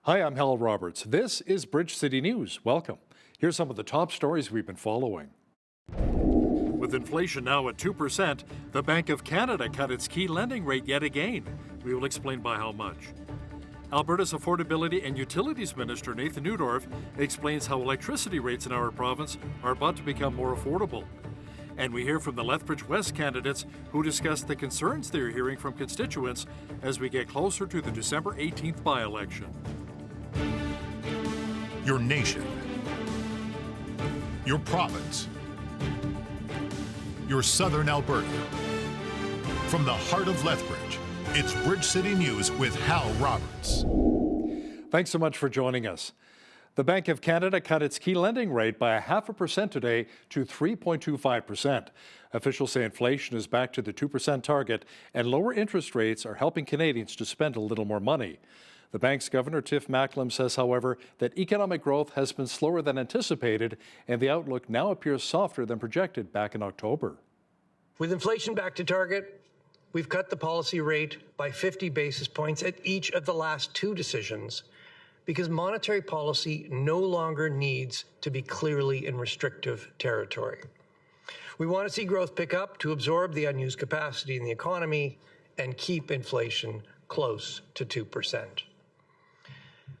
Hi, I'm Hal Roberts. This is Bridge City News. Welcome. Here's some of the top stories we've been following. With inflation now at 2%, the Bank of Canada cut its key lending rate yet again. We will explain by how much. Alberta's Affordability and Utilities Minister Nathan Neudorf explains how electricity rates in our province are about to become more affordable. And we hear from the Lethbridge West candidates who discuss the concerns they're hearing from constituents as we get closer to the December 18th by-election. Your nation, your province, your southern Alberta. From the heart of Lethbridge, it's Bridge City News with Hal Roberts. Thanks so much for joining us. The Bank of Canada cut its key lending rate by 0.5% today to 3.25%. Officials say inflation is back to the 2% target, and lower interest rates are helping Canadians to spend a little more money. The bank's governor, Tiff Macklem, says, however, that economic growth has been slower than anticipated, and the outlook now appears softer than projected back in October. With inflation back to target, we've cut the policy rate by 50 basis points at each of the last two decisions because monetary policy no longer needs to be clearly in restrictive territory. We want to see growth pick up to absorb the unused capacity in the economy and keep inflation close to 2%.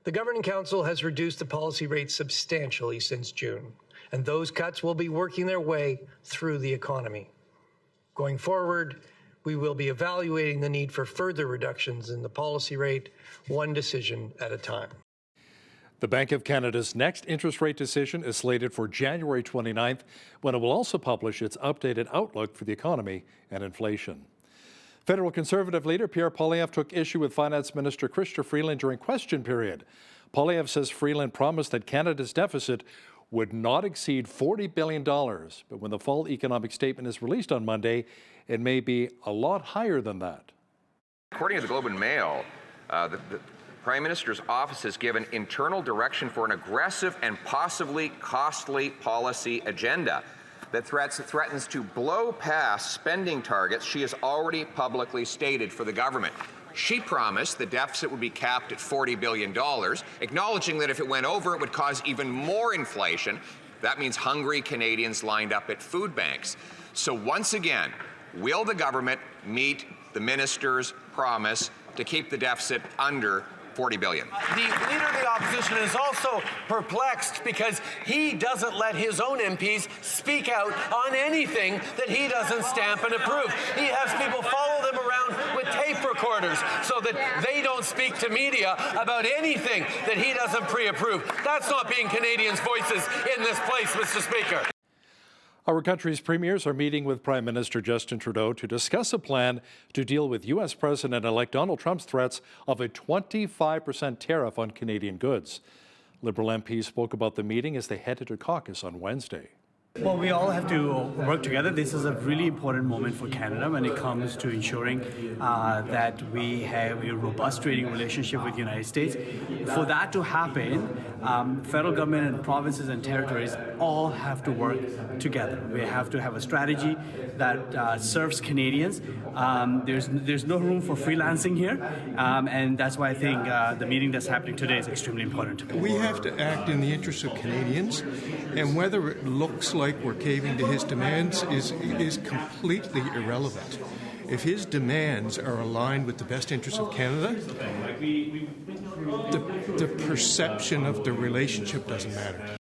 The Governing Council has reduced the policy rate substantially since June, and those cuts will be working their way through the economy. Going forward, we will be evaluating the need for further reductions in the policy rate, one decision at a time. The Bank of Canada's next interest rate decision is slated for January 29th, when it will also publish its updated outlook for the economy and inflation. Federal Conservative leader Pierre Poilievre took issue with Finance Minister Freeland during question period. Poilievre says Freeland promised that Canada's deficit would not exceed $40 billion, but when the fall economic statement is released on Monday, it may be a lot higher than that. According to the Globe and Mail, the Prime Minister's office has given internal direction for an aggressive and possibly costly policy agenda that threatens to blow past spending targets she has already publicly stated for the government. She promised the deficit would be capped at $40 billion, acknowledging that if it went over, it would cause even more inflation. That means hungry Canadians lined up at food banks. So once again, will the government meet the minister's promise to keep the deficit under $40 billion? The leader of the opposition is also perplexed because he doesn't let his own MPs speak out on anything that he doesn't stamp and approve. He has people follow them around with tape recorders so that they don't speak to media about anything that he doesn't pre-approve. That's not being Canadians' voices in this place, Mr. Speaker. Our country's premiers are meeting with Prime Minister Justin Trudeau to discuss a plan to deal with U.S. President-elect Donald Trump's threats of a 25% tariff on Canadian goods. Liberal MPs spoke about the meeting as they headed to caucus on Wednesday. Well, we all have to work together. This is a really important moment for Canada when it comes to ensuring that we have a robust trading relationship with the United States. For that to happen, federal government and provinces and territories all have to work together. We have to have a strategy that serves Canadians. There's no room for freelancing here, and that's why I think the meeting that's happening today is extremely important. We have to act in the interests of Canadians, and whether it looks like we're caving to his demands is completely irrelevant. If his demands are aligned with the best interests of Canada, the perception of the relationship doesn't matter.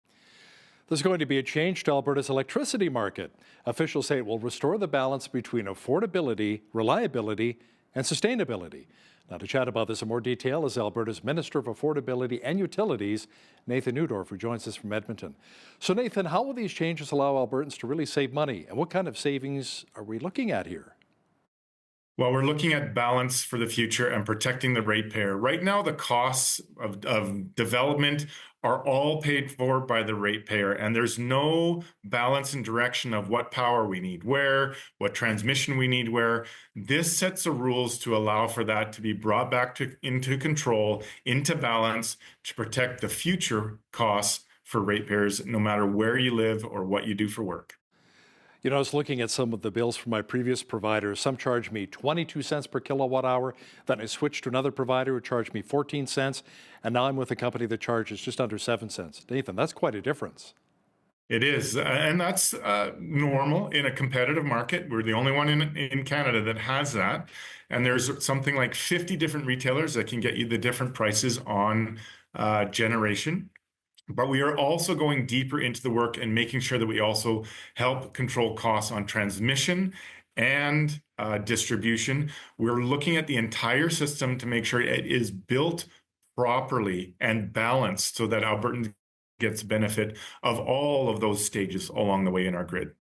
There's going to be a change to Alberta's electricity market. Officials say it will restore the balance between affordability, reliability, and sustainability. Now, to chat about this in more detail is Alberta's Minister of Affordability and Utilities, Nathan Neudorf, who joins us from Edmonton. So, Nathan, how will these changes allow Albertans to really save money, and what kind of savings are we looking at here? Well, we're looking at balance for the future and protecting the ratepayer. Right now, the costs of development are all paid for by the ratepayer, and there's no balance and direction of what power we need where, what transmission we need where. This sets the rules to allow for that to be brought back into control, into balance, to protect the future costs for ratepayers, no matter where you live or what you do for work. You know, I was looking at some of the bills from my previous provider. Some charged me 22 cents per kilowatt hour. Then I switched to another provider who charged me 14 cents. And now I'm with a company that charges just under 7 cents. Nathan, that's quite a difference. It is, and that's normal in a competitive market. We're the only one in Canada that has that. And there's something like 50 different retailers that can get you the different prices on generation. But we are also going deeper into the work and making sure that we also help control costs on transmission and distribution. We're looking at the entire system to make sure it is built properly and balanced so that Albertans gets benefit of all of those stages along the way in our grid.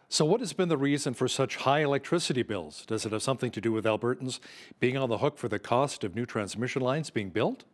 So what has been the reason for such high electricity bills? Does it have something to do with Albertans being on the hook for the cost of new transmission lines being built?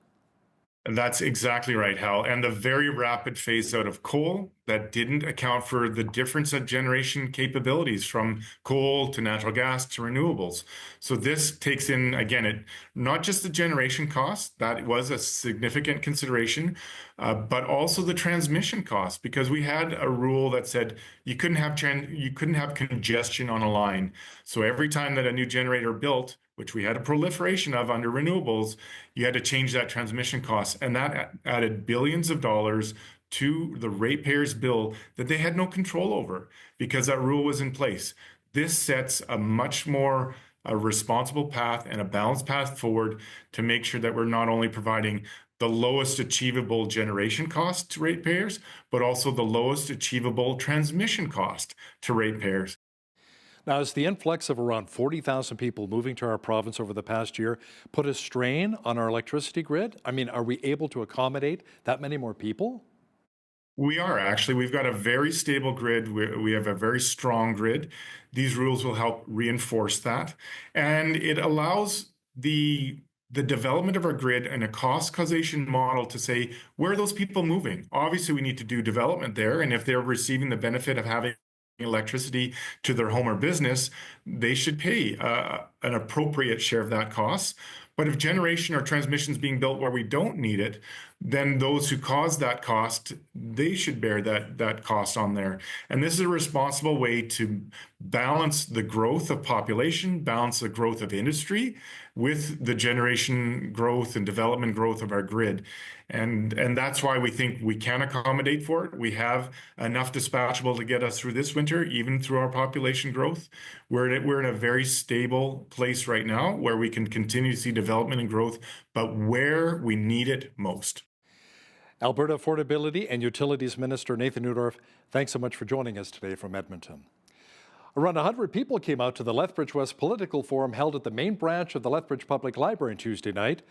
That's exactly right, Hal. And the very rapid phase out of coal that didn't account for the difference of generation capabilities from coal to natural gas to renewables. So this takes in, again, not just the generation cost, that was a significant consideration, but also the transmission cost, because we had a rule that said you couldn't have congestion on a line. So every time that a new generator built, which we had a proliferation of under renewables, you had to change that transmission cost. And that added billions of dollars to the ratepayers' bill that they had no control over because that rule was in place. This sets a much more responsible path and a balanced path forward to make sure that we're not only providing the lowest achievable generation cost to ratepayers, but also the lowest achievable transmission cost to ratepayers. Now, has the influx of around 40,000 people moving to our province over the past year put a strain on our electricity grid? I mean, are we able to accommodate that many more people? We are actually. We've got a very stable grid. We have a very strong grid. These rules will help reinforce that. And it allows the development of our grid and a cost causation model to say, where are those people moving? Obviously, we need to do development there. And if they're receiving the benefit of having electricity to their home or business, they should pay an appropriate share of that cost. But if generation or transmission is being built where we don't need it, then those who cause that cost, they should bear that cost on there. And this is a responsible way to balance the growth of population, balance the growth of industry with the generation growth and development growth of our grid. And that's why we think we can accommodate for it. We have enough dispatchable to get us through this winter, even through our population growth. We're in a very stable place right now where we can continue to see development and growth, but where we need it most. Alberta Affordability and Utilities Minister Nathan Neudorf, thanks so much for joining us today from Edmonton. Around 100 people came out to the Lethbridge West Political Forum held at the main branch of the Lethbridge Public Library on Tuesday night.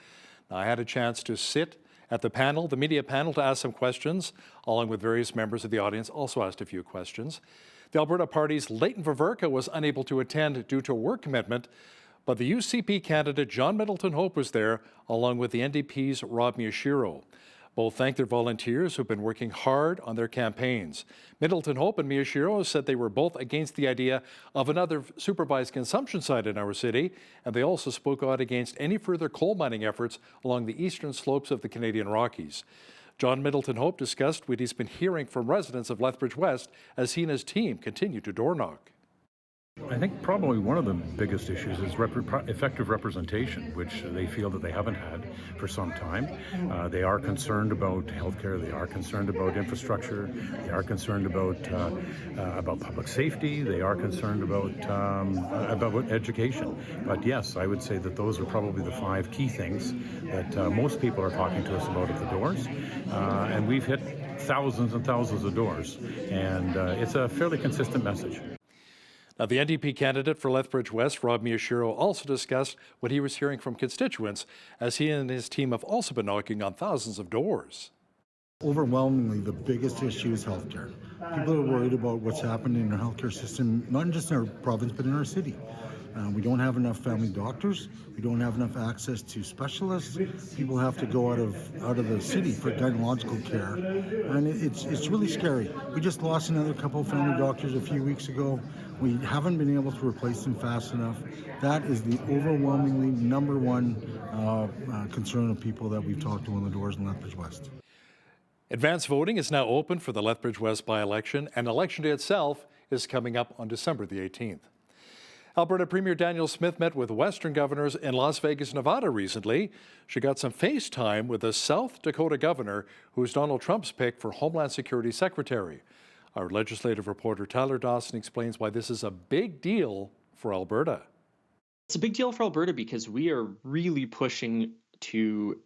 Now, I had a chance to sit at the media panel, to ask some questions, along with various members of the audience also asked a few questions. The Alberta Party's Leighton Ververka was unable to attend due to a work commitment, but the UCP candidate John Middleton Hope was there, along with the NDP's Rob Miyashiro. Both thanked their volunteers who've been working hard on their campaigns. Middleton Hope and Miyashiro said they were both against the idea of another supervised consumption site in our city, and they also spoke out against any further coal mining efforts along the eastern slopes of the Canadian Rockies. John Middleton Hope discussed what he's been hearing from residents of Lethbridge West as he and his team continue to door knock. I think probably one of the biggest issues is effective representation, which they feel that they haven't had for some time. They are concerned about healthcare, they are concerned about infrastructure, they are concerned about public safety, they are concerned about education. But yes, I would say that those are probably the 5 key things that most people are talking to us about at the doors. And we've hit thousands and thousands of doors, and it's a fairly consistent message. Now, the NDP candidate for Lethbridge West, Rob Miyashiro, also discussed what he was hearing from constituents as he and his team have also been knocking on thousands of doors. Overwhelmingly, the biggest issue is healthcare. People are worried about what's happening in our healthcare system, not just in our province, but in our city. We don't have enough family doctors. We don't have enough access to specialists. People have to go out of the city for gynecological care, and it's really scary. We just lost another couple of family doctors a few weeks ago. We haven't been able to replace them fast enough. That is the overwhelmingly number one concern of people that we've talked to on the doors in Lethbridge West. Advance voting is now open for the Lethbridge West by-election, and Election Day itself is coming up on December the 18th. Alberta Premier Danielle Smith met with Western governors in Las Vegas, Nevada recently. She got some FaceTime with the South Dakota governor, who's Donald Trump's pick for Homeland Security Secretary. Our legislative reporter Tyler Dawson explains why this is a big deal for Alberta. It's a big deal for Alberta because we are really pushing to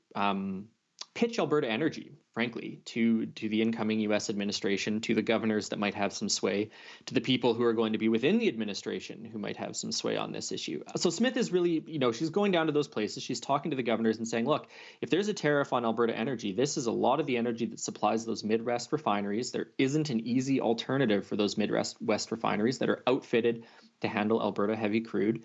pitch Alberta energy, frankly, to the incoming U.S. administration, to the governors that might have some sway, to the people who are going to be within the administration who might have some sway on this issue. So Smith is really, she's going down to those places. She's talking to the governors and saying, look, if there's a tariff on Alberta energy, this is a lot of the energy that supplies those Midwest refineries. There isn't an easy alternative for those Midwest refineries that are outfitted to handle Alberta heavy crude.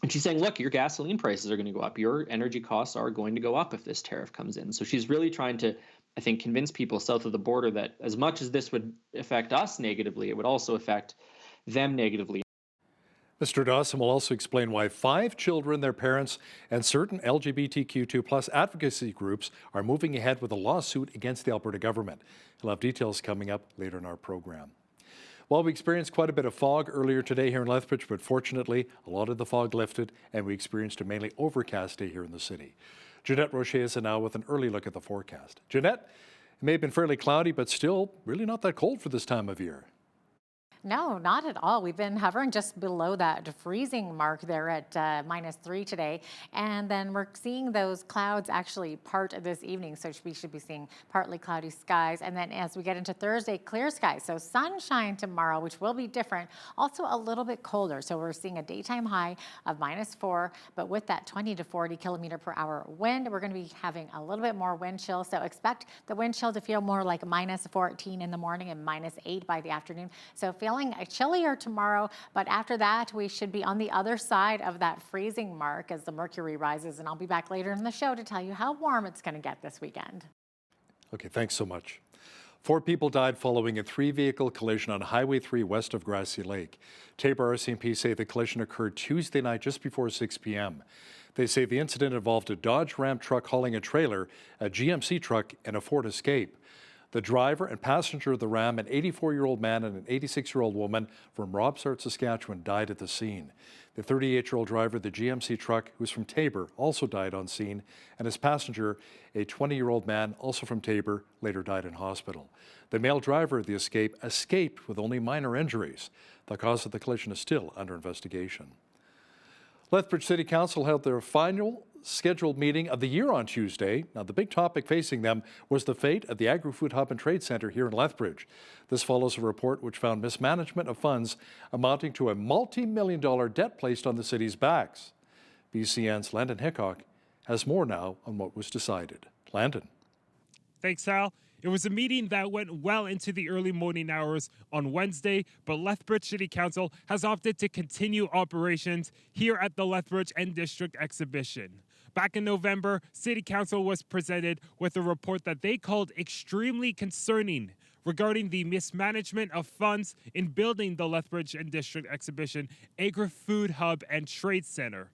And she's saying, look, your gasoline prices are going to go up. Your energy costs are going to go up if this tariff comes in. So she's really trying to, I think, convince people south of the border that as much as this would affect us negatively, it would also affect them negatively. Mr. Dawson will also explain why 5 children, their parents, and certain LGBTQ2+ advocacy groups are moving ahead with a lawsuit against the Alberta government. He'll have details coming up later in our program. Well, we experienced quite a bit of fog earlier today here in Lethbridge, but fortunately, a lot of the fog lifted and we experienced a mainly overcast day here in the city. Jeanette Rocher is now with an early look at the forecast. Jeanette, it may have been fairly cloudy, but still really not that cold for this time of year. No, not at all. We've been hovering just below that freezing mark there at -3 today. And then we're seeing those clouds actually part this evening. So we should be seeing partly cloudy skies. And then as we get into Thursday, clear skies. So sunshine tomorrow, which will be different. Also a little bit colder. So we're seeing a daytime high of -4. But with that 20 to 40 kilometer per hour wind, we're going to be having a little bit more wind chill. So expect the wind chill to feel more like -14 in the morning and -8 by the afternoon. So feeling chillier tomorrow, but after that we should be on the other side of that freezing mark as the mercury rises, and I'll be back later in the show to tell you how warm it's going to get this weekend. Okay, thanks so much. 4 people died following a 3-vehicle collision on Highway 3 west of Grassy Lake. Tabor RCMP say the collision occurred Tuesday night just before 6 p.m. They say the incident involved a Dodge Ram truck hauling a trailer, a GMC truck, and a Ford Escape. The driver and passenger of the Ram, an 84-year-old man and an 86-year-old woman from Robsart, Saskatchewan, died at the scene. The 38-year-old driver of the GMC truck, who's from Tabor, also died on scene, and his passenger, a 20-year-old man, also from Tabor, later died in hospital. The male driver of the Escape escaped with only minor injuries. The cause of the collision is still under investigation. Lethbridge City Council held their final scheduled meeting of the year on Tuesday. Now, the big topic facing them was the fate of the Agri-Food Hub and Trade Centre here in Lethbridge. This follows a report which found mismanagement of funds amounting to a multi-million-dollar debt placed on the city's backs. BCN's Landon Hickok has more now on what was decided. Landon. Thanks, Hal. It was a meeting that went well into the early morning hours on Wednesday, but Lethbridge City Council has opted to continue operations here at the Lethbridge End District exhibition. Back in November, City Council was presented with a report that they called extremely concerning regarding the mismanagement of funds in building the Lethbridge End District exhibition, Agri-Food Hub and Trade Center.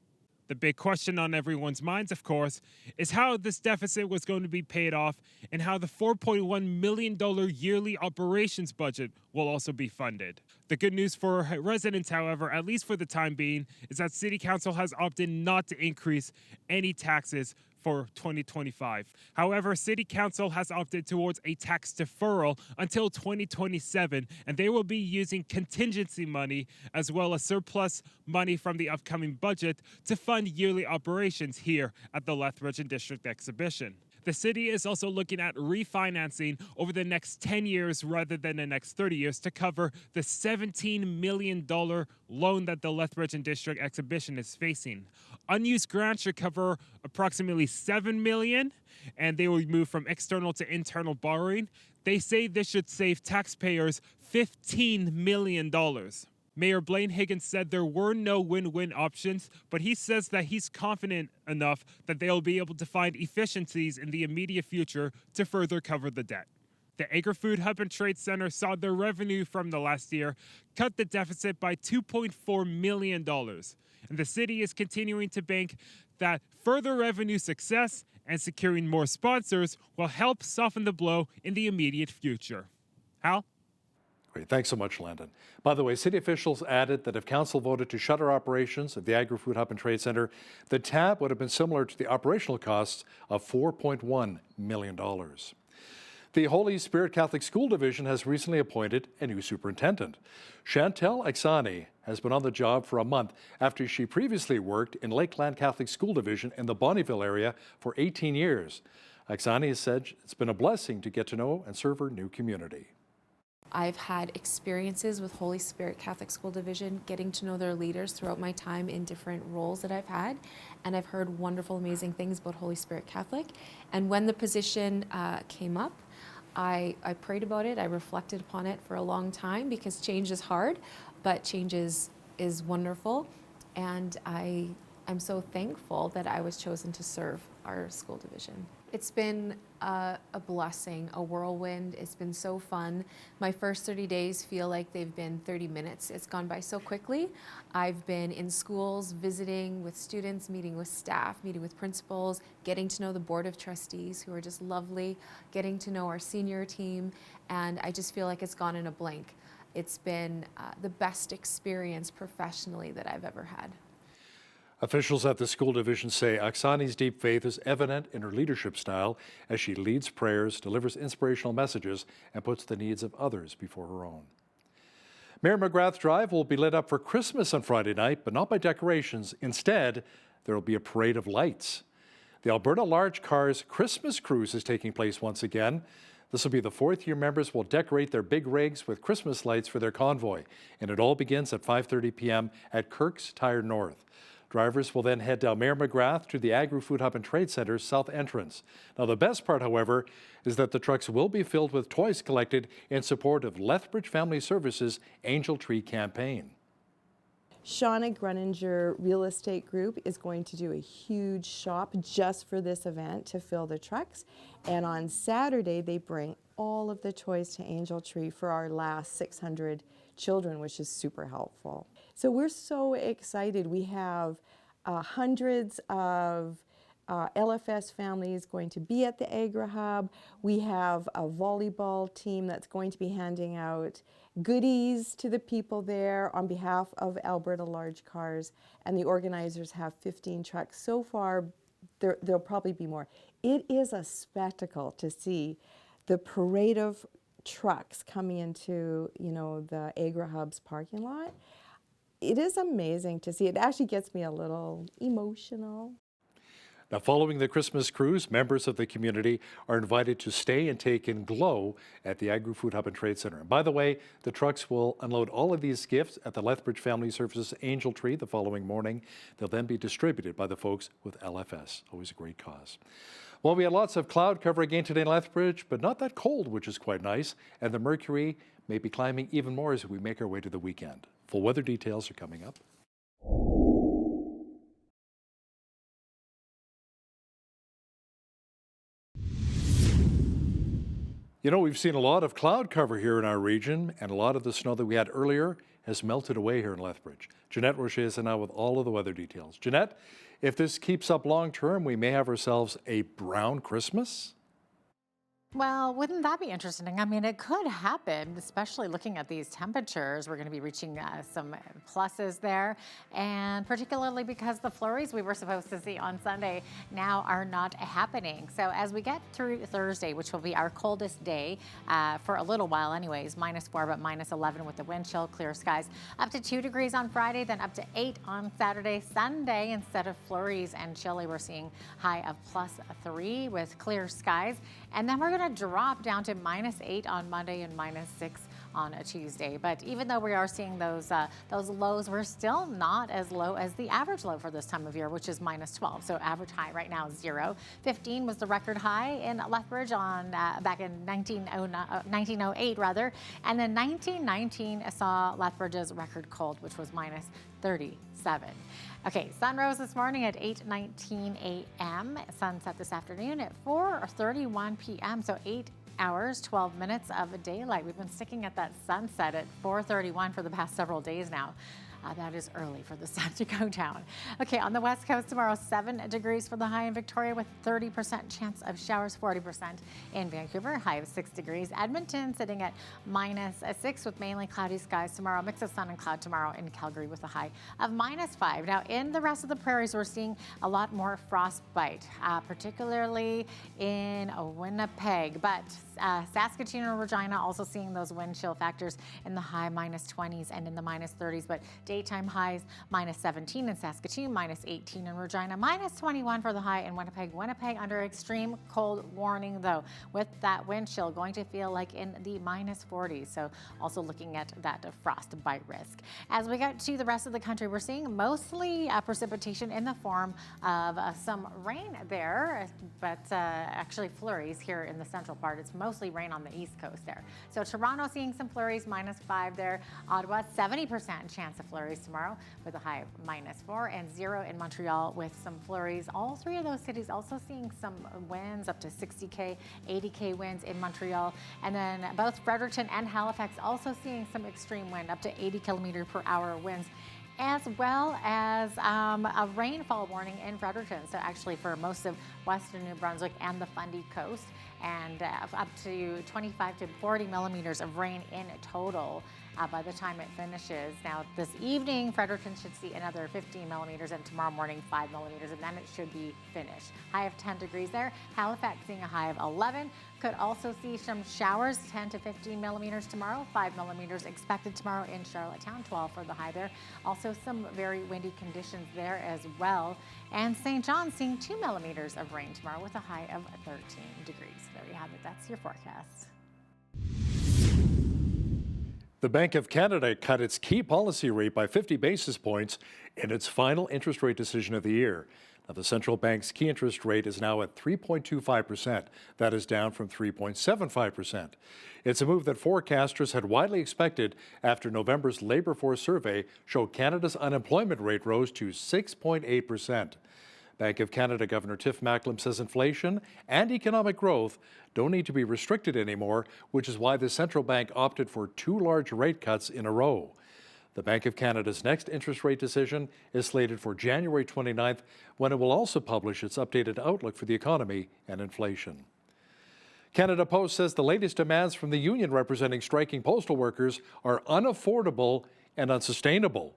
The big question on everyone's minds, of course, is how this deficit was going to be paid off and how the $4.1 million yearly operations budget will also be funded. The good news for residents, however, at least for the time being, is that City Council has opted not to increase any taxes for 2025. However, City Council has opted towards a tax deferral until 2027, and they will be using contingency money as well as surplus money from the upcoming budget to fund yearly operations here at the Lethbridge and District exhibition. The city is also looking at refinancing over the next 10 years rather than the next 30 years to cover the $17 million loan that the Lethbridge and District exhibition is facing. Unused grants should cover approximately $7 million, and they will move from external to internal borrowing. They say this should save taxpayers $15 million. Mayor Blaine Higgins said there were no win-win options, but he says that he's confident enough that they'll be able to find efficiencies in the immediate future to further cover the debt. The Agri-Food Hub and Trade Center saw their revenue from the last year cut the deficit by $2.4 million. And the city is continuing to bank that further revenue success and securing more sponsors will help soften the blow in the immediate future. Hal? Great. Thanks so much, Landon. By the way, city officials added that if council voted to shutter operations at the Agri-Food Hub and Trade Centre, the tab would have been similar to the operational costs of $4.1 million. The Holy Spirit Catholic School Division has recently appointed a new superintendent. Chantel Aksani has been on the job for a month after she previously worked in Lakeland Catholic School Division in the Bonnyville area for 18 years. Aksani has said it's been a blessing to get to know and serve her new community. I've had experiences with Holy Spirit Catholic School Division, getting to know their leaders throughout my time in different roles that I've had, and I've heard wonderful, amazing things about Holy Spirit Catholic. And when the position came up, I prayed about it, I reflected upon it for a long time, because change is hard, but change is wonderful, and I'm so thankful that I was chosen to serve our school division. It's been a blessing, a whirlwind. It's been so fun. My first 30 days feel like they've been 30 minutes. It's gone by so quickly. I've been in schools, visiting with students, meeting with staff, meeting with principals, getting to know the board of trustees, who are just lovely, getting to know our senior team, and I just feel like it's gone in a blink. It's been the best experience professionally that I've ever had. Officials at the school division say Aksani's deep faith is evident in her leadership style as she leads prayers, delivers inspirational messages, and puts the needs of others before her own. Mayor McGrath Drive will be lit up for Christmas on Friday night, but not by decorations. Instead, there will be a parade of lights. The Alberta Large Cars Christmas Cruise is taking place once again. This will be the fourth year members will decorate their big rigs with Christmas lights for their convoy, and it all begins at 5:30 p.m. at Kirk's Tire North. Drivers will then head down Mayor McGrath to the Agri-Food Hub and Trade Centre's south entrance. Now, the best part, however, is that the trucks will be filled with toys collected in support of Lethbridge Family Services' Angel Tree campaign. Shauna Gruninger Real Estate Group is going to do a huge shop just for this event to fill the trucks. And on Saturday, they bring all of the toys to Angel Tree for our last 600 children, which is super helpful. So we're so excited. We have hundreds of LFS families going to be at the Agri Hub. We have a volleyball team that's going to be handing out goodies to the people there on behalf of Alberta Large Cars, and the organizers have 15 trucks. So far, there'll probably be more. It is a spectacle to see the parade of trucks coming into, the Agri Hub's parking lot. It is amazing to see. It actually gets me a little emotional. Now, following the Christmas cruise, members of the community are invited to stay and take in glow at the Agri-Food Hub and Trade Centre. And by the way, the trucks will unload all of these gifts at the Lethbridge Family Services Angel Tree the following morning. They'll then be distributed by the folks with LFS. Always a great cause. Well, we had lots of cloud cover again today in Lethbridge, but not that cold, which is quite nice. And the mercury may be climbing even more as we make our way to the weekend. Full weather details are coming up. We've seen a lot of cloud cover here in our region, and a lot of the snow that we had earlier has melted away here in Lethbridge. Jeanette Rocher is now with all of the weather details. Jeanette, if this keeps up long term, we may have ourselves a brown Christmas? Well, wouldn't that be interesting? I mean, it could happen, especially looking at these temperatures. We're going to be reaching some pluses there, and particularly because the flurries we were supposed to see on Sunday now are not happening. So as we get through Thursday, which will be our coldest day for a little while anyways, -4 but -11 with the wind chill, clear skies, up to 2 degrees on Friday, then up to 8 on Saturday. Sunday, instead of flurries and chilly, we're seeing high of +3 with clear skies, and then we're going to drop down to -8 on Monday and -6 on a Tuesday. But even though we are seeing those lows, we're still not as low as the average low for this time of year, which is -12. So average high right now is 0. 15 was the record high in Lethbridge on back in 1908 rather, and then 1919 saw Lethbridge's record cold, which was -37. Okay, sun rose this morning at 8:19 a.m. Sunset this afternoon at 4:31 p.m. So 8 hours, 12 minutes of daylight. We've been sticking at that sunset at 4:31 for the past several days now. That is early for the sun to go down. Okay, on the west coast tomorrow, 7 degrees for the high in Victoria with 30% chance of showers, 40% in Vancouver, high of 6 degrees. Edmonton sitting at -6 with mainly cloudy skies tomorrow. Mix of sun and cloud tomorrow in Calgary with a high of -5. Now, in the rest of the prairies, we're seeing a lot more frostbite, particularly in Winnipeg. But Saskatoon and Regina also seeing those wind chill factors in the high -20s and in the -30s. But daytime highs -17 in Saskatoon, -18 in Regina, -21 for the high in Winnipeg. Winnipeg under extreme cold warning, though, with that wind chill going to feel like in the -40s. So also looking at that frostbite risk. As we get to the rest of the country, we're seeing mostly precipitation in the form of some rain there, but actually flurries here in the central part. It's mostly rain on the east coast there. So Toronto seeing some flurries, -5 there. Ottawa, 70% chance of flurries tomorrow with a high of -4, and 0 in Montreal with some flurries. All three of those cities also seeing some winds up to 60K, 80K winds in Montreal. And then both Fredericton and Halifax also seeing some extreme wind up to 80 km/h winds, as well as a rainfall warning in Fredericton. So actually for most of western New Brunswick and the Fundy Coast, and up to 25 to 40 millimeters of rain in total by the time it finishes. Now this evening, Fredericton should see another 15 millimeters, and tomorrow morning 5 millimeters, and then it should be finished. High of 10 degrees there. Halifax seeing a high of 11. Could also see some showers, 10 to 15 millimeters tomorrow, 5 millimeters expected tomorrow in Charlottetown, 12 for the high there. Also some very windy conditions there as well. And St. John seeing 2 millimeters of rain tomorrow with a high of 13 degrees. There you have it. That's your forecast. The Bank of Canada cut its key policy rate by 50 basis points in its final interest rate decision of the year. Now, the central bank's key interest rate is now at 3.25%. That is down from 3.75%. It's a move that forecasters had widely expected after November's labour force survey showed Canada's unemployment rate rose to 6.8%. Bank of Canada Governor Tiff Macklem says inflation and economic growth don't need to be restricted anymore, which is why the central bank opted for 2 large rate cuts in a row. The Bank of Canada's next interest rate decision is slated for January 29th, when it will also publish its updated outlook for the economy and inflation. Canada Post says the latest demands from the union representing striking postal workers are unaffordable and unsustainable.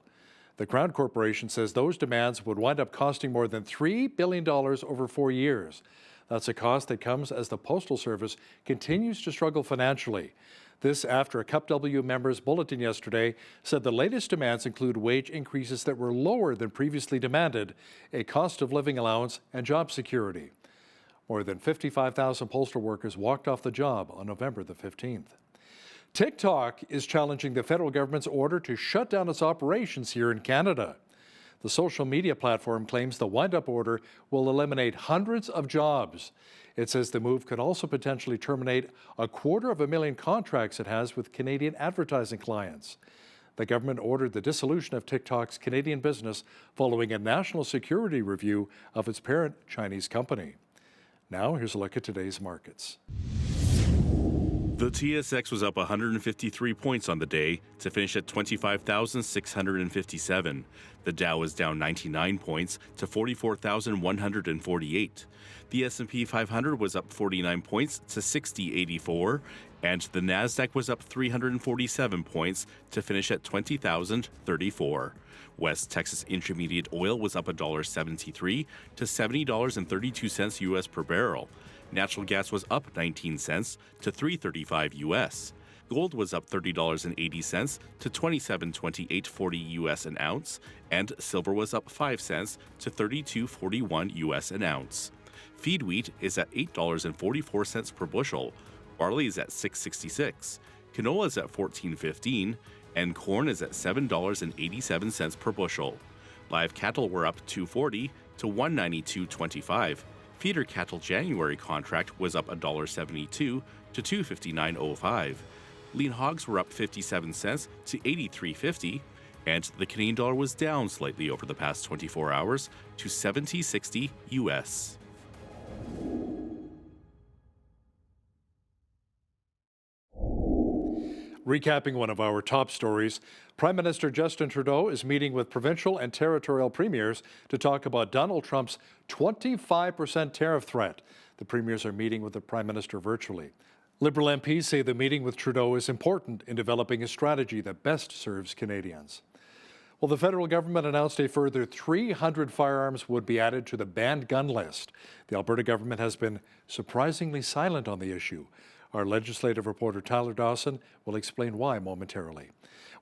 The Crown Corporation says those demands would wind up costing more than $3 billion over 4 years. That's a cost that comes as the Postal Service continues to struggle financially. This after a CUP W members' bulletin yesterday said the latest demands include wage increases that were lower than previously demanded, a cost of living allowance, and job security. More than 55,000 postal workers walked off the job on November the 15th. TikTok is challenging the federal government's order to shut down its operations here in Canada. The social media platform claims the wind-up order will eliminate hundreds of jobs. It says the move could also potentially terminate 250,000 contracts it has with Canadian advertising clients. The government ordered the dissolution of TikTok's Canadian business following a national security review of its parent Chinese company. Now, here's a look at today's markets. The TSX was up 153 points on the day to finish at 25,657. The Dow was down 99 points to 44,148. The S&P 500 was up 49 points to 6084, and the Nasdaq was up 347 points to finish at 20,034. West Texas Intermediate Oil was up $1.73 to $70.32 U.S. per barrel. Natural gas was up 19 cents to $3.35 U.S. Gold was up $30.80 to $27.2840 U.S. an ounce, and silver was up 5 cents to $32.41 U.S. an ounce. Feed wheat is at $8.44 per bushel. Barley is at $6.66. Canola is at $14.15, and corn is at $7.87 per bushel. Live cattle were up $2.40 to $192.25. Feeder cattle January contract was up $1.72 to $259.05. Lean hogs were up 57 cents to $83.50, and the Canadian dollar was down slightly over the past 24 hours to 70.60 US. Recapping one of our top stories, Prime Minister Justin Trudeau is meeting with provincial and territorial premiers to talk about Donald Trump's 25% tariff threat. The premiers are meeting with the Prime Minister virtually. Liberal MPs say the meeting with Trudeau is important in developing a strategy that best serves Canadians. Well, the federal government announced a further 300 firearms would be added to the banned gun list. The Alberta government has been surprisingly silent on the issue. Our legislative reporter Tyler Dawson will explain why momentarily.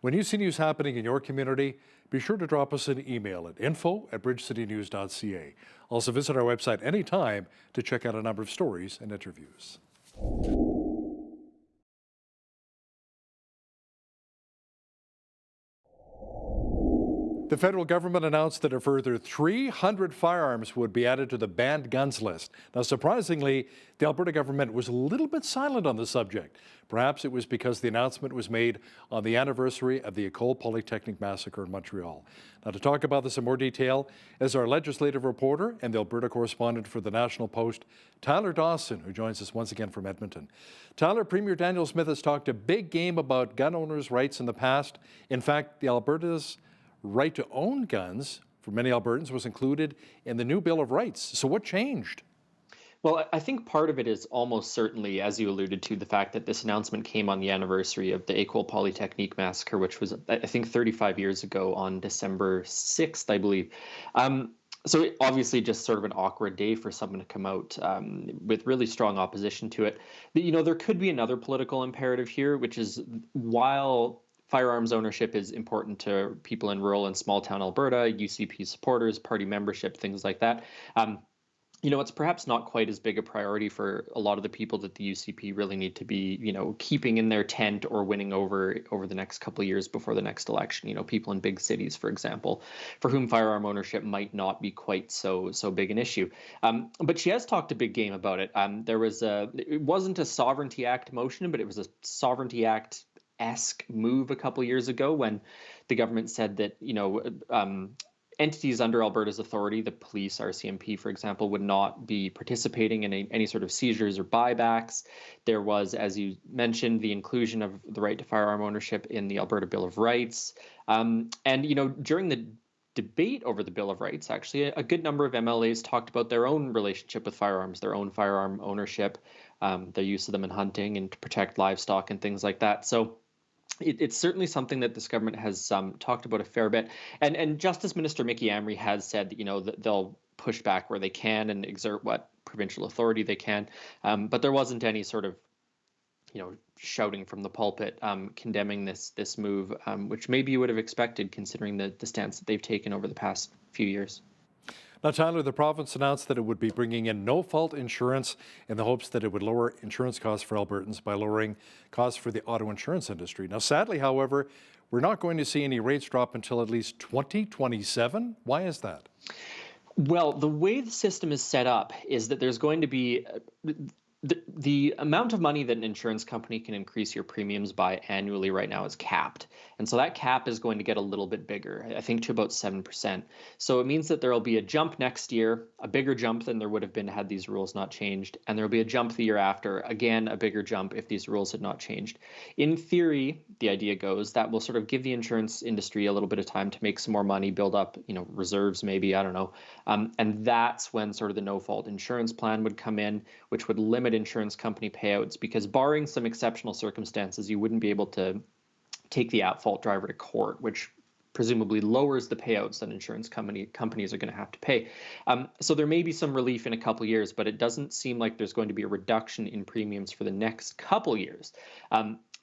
When you see news happening in your community, be sure to drop us an email at info@bridgecitynews.ca. Also visit our website anytime to check out a number of stories and interviews. The federal government announced that a further 300 firearms would be added to the banned guns list. Now, surprisingly, the Alberta government was a little bit silent on the subject. Perhaps it was because the announcement was made on the anniversary of the École Polytechnique massacre in Montreal. Now, to talk about this in more detail is our legislative reporter and the Alberta correspondent for the National Post, Tyler Dawson, who joins us once again from Edmonton. Tyler, Premier Daniel Smith has talked a big game about gun owners' rights in the past. In fact, the Alberta's right to own guns for many Albertans was included in the new Bill of Rights. So what changed? Well, I think part of it is almost certainly, as you alluded to, the fact that this announcement came on the anniversary of the École Polytechnique massacre, which was, I think, 35 years ago on December 6th, I believe. So obviously just sort of an awkward day for someone to come out with really strong opposition to it. But, you know, there could be another political imperative here, which is while firearms ownership is important to people in rural and small town Alberta, UCP supporters, party membership, things like that. You know, it's perhaps not quite as big a priority for a lot of the people that the UCP really need to be, you know, keeping in their tent or winning over the next couple of years before the next election. You know, people in big cities, for example, for whom firearm ownership might not be quite so big an issue. But she has talked a big game about it. It wasn't a Sovereignty Act motion, but it was a Sovereignty Act-esque move a couple of years ago when the government said that, you know, entities under Alberta's authority, the police, RCMP, for example, would not be participating in any sort of seizures or buybacks. There was, as you mentioned, the inclusion of the right to firearm ownership in the Alberta Bill of Rights. And, you know, during the debate over the Bill of Rights, actually, a good number of MLAs talked about their own relationship with firearms, their own firearm ownership, their use of them in hunting and to protect livestock and things like that. So it's certainly something that this government has talked about a fair bit. And Justice Minister Mickey Amry has said that, you know, that they'll push back where they can and exert what provincial authority they can. But there wasn't any sort of, you know, shouting from the pulpit condemning this move, which maybe you would have expected considering the stance that they've taken over the past few years. Now, Tyler, the province announced that it would be bringing in no-fault insurance in the hopes that it would lower insurance costs for Albertans by lowering costs for the auto insurance industry. Now, sadly, however, we're not going to see any rates drop until at least 2027. Why is that? Well, the way the system is set up is that there's going to be the amount of money that an insurance company can increase your premiums by annually right now is capped. And so that cap is going to get a little bit bigger, I think to about 7%. So it means that there will be a jump next year, a bigger jump than there would have been had these rules not changed. And there will be a jump the year after, again, a bigger jump if these rules had not changed. In theory, the idea goes that will sort of give the insurance industry a little bit of time to make some more money, build up, you know, reserves maybe, I don't know. And that's when sort of the no-fault insurance plan would come in, which would limit insurance company payouts, because barring some exceptional circumstances, you wouldn't be able to take the at-fault driver to court, which presumably lowers the payouts that insurance companies are going to have to pay. So there may be some relief in a couple of years, but it doesn't seem like there's going to be a reduction in premiums for the next couple of years.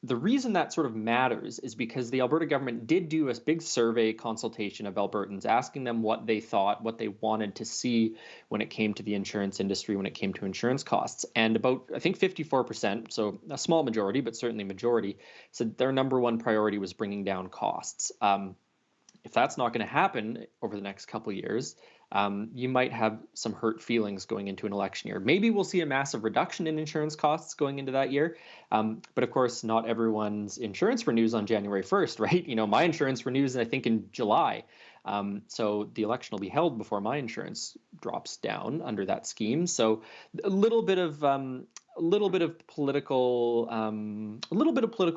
The reason that sort of matters is because the Alberta government did do a big survey consultation of Albertans, asking them what they thought, what they wanted to see when it came to the insurance industry, when it came to insurance costs. And about, I think 54%, so a small majority, but certainly majority, said their number one priority was bringing down costs. If that's not going to happen over the next couple of years, you might have some hurt feelings going into an election year. Maybe we'll see a massive reduction in insurance costs going into that year. But of course, not everyone's insurance renews on January 1st, right? You know, my insurance renews, I think, in July. So the election will be held before my insurance drops down under that scheme. So a little bit of a little bit of political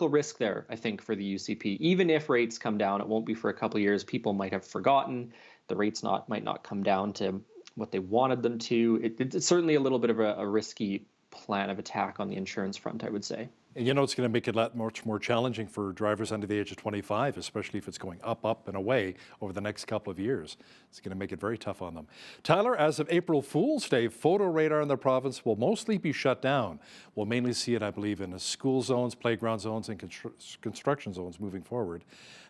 risk there, I think, for the UCP. Even if rates come down, it won't be for a couple of years. People might have forgotten. The rates might not come down to what they wanted them to. It's certainly a little bit of a risky plan of attack on the insurance front, I would say. And you know, it's going to make it much more challenging for drivers under the age of 25, especially if it's going up, and away over the next couple of years. It's going to make it very tough on them. Tyler, as of April Fool's Day, photo radar in the province will mostly be shut down. We'll mainly see it, I believe, in the school zones, playground zones, and construction zones moving forward.